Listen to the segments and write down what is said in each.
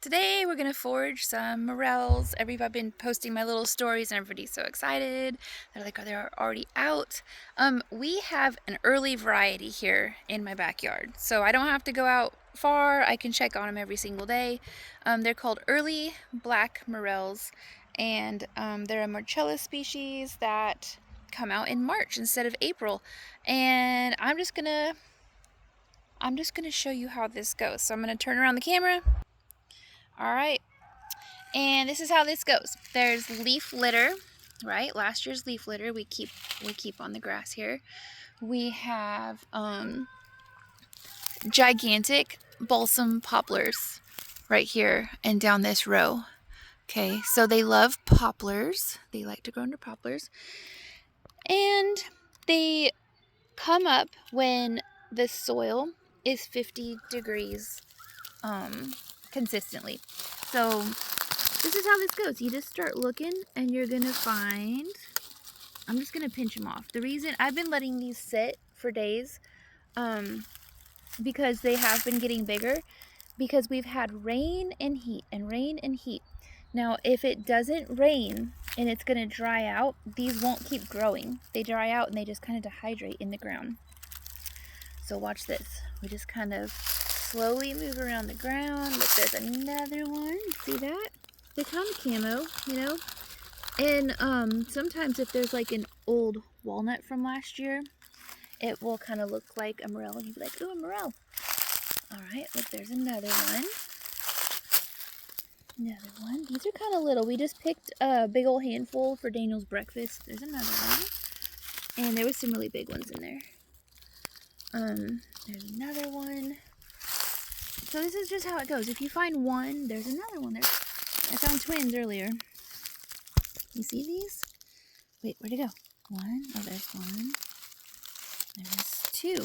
Today we're gonna forage some morels. I've been posting my little stories and everybody's so excited. They're like, oh, they're already out. We have an early variety here in my backyard, so I don't have to go out far. I can check on them every single day. They're called early black morels, and they're a Morchella species that come out in March instead of April. And I'm just gonna show you how this goes. So I'm gonna turn around the camera. All right, and this is how this goes. There's leaf litter, right? Last year's leaf litter we keep on the grass here. We have gigantic balsam poplars right here and down this row. Okay, so they love poplars. They like to grow under poplars. And they come up when the soil is 50 degrees consistently. So this is how this goes. You just start looking and you're gonna find, I'm just gonna pinch them off. The reason I've been letting these sit for days, because they have been getting bigger, because we've had rain and heat and rain and heat. Now, if it doesn't rain and it's gonna dry out, these won't keep growing. They dry out and they just kind of dehydrate in the ground. So watch this. We just kind of slowly move around the ground. Look, there's another one. See that? They're kind of camo, you know? And sometimes if there's like an old walnut from last year, it will kind of look like a morel. And you'll be like, ooh, a morel. All right, look, there's another one. Another one. These are kind of little. We just picked a big old handful for Daniel's breakfast. There's another one. And there was some really big ones in there. There's another one. So this is just how it goes. If you find one, there's another one. I found twins earlier. You see these? Wait, where'd it go? One. Oh, there's one. There's two.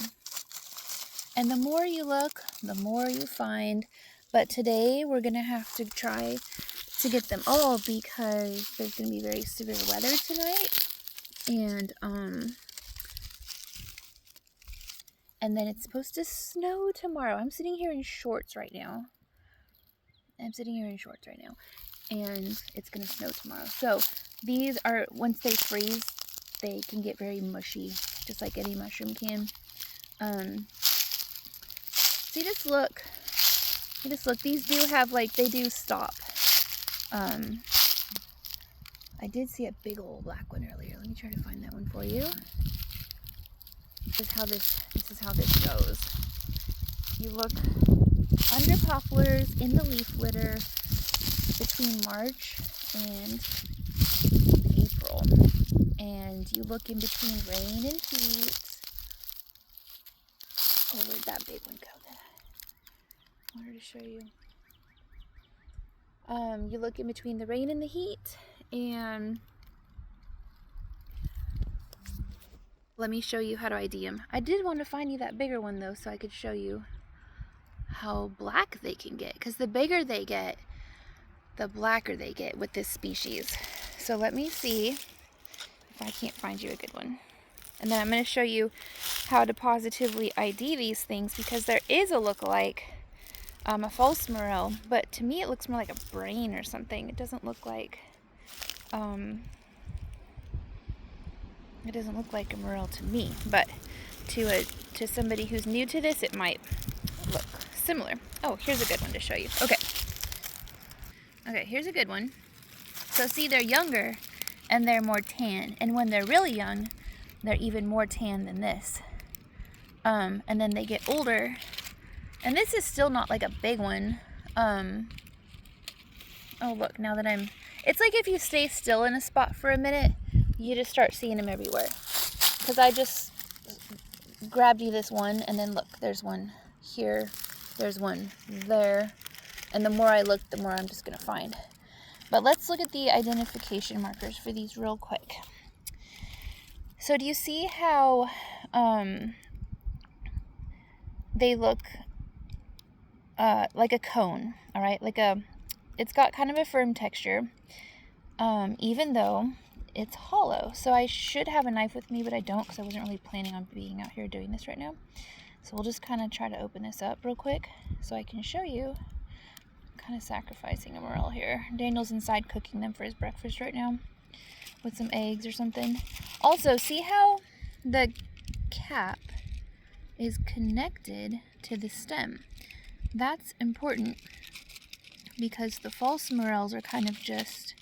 And the more you look, the more you find. But today we're going to have to try to get them all because there's going to be very severe weather tonight. And then it's supposed to snow tomorrow. I'm sitting here in shorts right now. And it's going to snow tomorrow. So these are, once they freeze, they can get very mushy, just like any mushroom can. So you just look. These do have, like, they do stop. I did see a big old black one earlier. Let me try to find that one for you. This is how this goes. You look under poplars in the leaf litter between March and April. And you look in between rain and heat. Oh, where'd that big one go? I wanted to show you. You look in between the rain and the heat, and let me show you how to ID them. I did want to find you that bigger one though, so I could show you how black they can get, because the bigger they get, the blacker they get with this species. So let me see if I can't find you a good one. And then I'm going to show you how to positively ID these things, because there is a lookalike, a false morel, but to me it looks more like a brain or something. It doesn't look like a morel to me, but to somebody who's new to this, it might look similar. Oh, here's a good one to show you. Okay, here's a good one. So see, they're younger and they're more tan, and when they're really young, they're even more tan than this. And then they get older, and this is still not like a big one. Oh look, now that it's like if you stay still in a spot for a minute, you just start seeing them everywhere. Because I just grabbed you this one, and then look, there's one here, there's one there, and the more I look, the more I'm just gonna find. But let's look at the identification markers for these real quick. So do you see how they look like a cone? All right, it's got kind of a firm texture, even though it's hollow. So I should have a knife with me, but I don't, because I wasn't really planning on being out here doing this right now. So we'll just kind of try to open this up real quick so I can show you kind of sacrificing a morel here. Daniel's inside cooking them for his breakfast right now with some eggs or something. Also, see how the cap is connected to the stem? That's important because the false morels are kind of just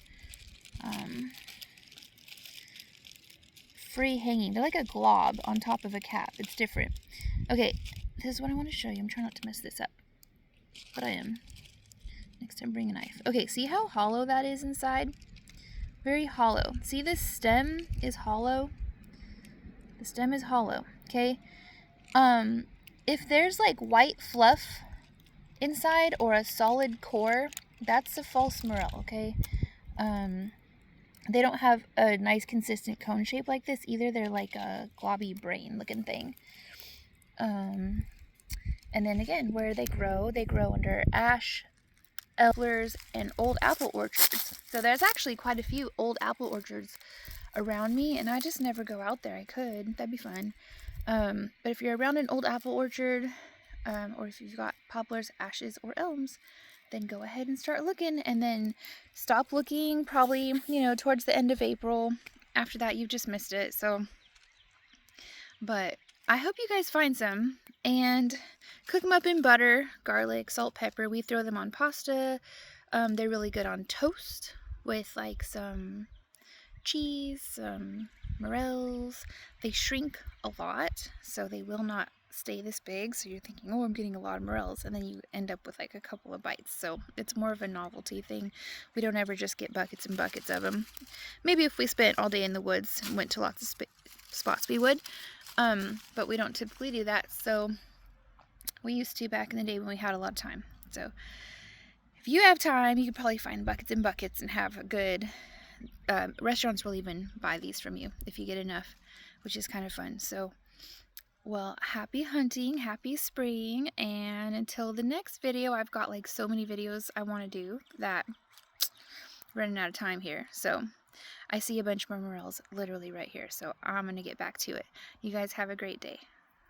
free hanging. They're like a glob on top of a cap. It's different. Okay, this is what I want to show you. I'm trying not to mess this up, but I am. Next time, bring a knife. Okay, see how hollow that is inside? Very hollow. See, this stem is hollow? The stem is hollow, okay? If there's like white fluff inside or a solid core, that's a false morel, okay? They don't have a nice consistent cone shape like this either. They're like a globby brain looking thing. And then again, where they grow under ash, elers, and old apple orchards. So there's actually quite a few old apple orchards around me, and I just never go out there. I could. That'd be fun. But if you're around an old apple orchard, or if you've got poplars, ashes, or elms, then go ahead and start looking, and then stop looking probably, towards the end of April. After that, you've just missed it. So, but I hope you guys find some and cook them up in butter, garlic, salt, pepper. We throw them on pasta. They're really good on toast with like some cheese, some morels. They shrink a lot, so they will not stay this big. So you're thinking, oh, I'm getting a lot of morels, and then you end up with like a couple of bites. So it's more of a novelty thing. We don't ever just get buckets and buckets of them. Maybe if we spent all day in the woods and went to lots of spots, we would. But we don't typically do that. So we used to back in the day when we had a lot of time. So if you have time, you could probably find buckets and buckets and have a good restaurants will even buy these from you if you get enough, which is kind of fun. So, well, happy hunting, happy spraying, and until the next video, I've got like so many videos I want to do that I'm running out of time here. So I see a bunch more morels literally right here, so I'm going to get back to it. You guys have a great day.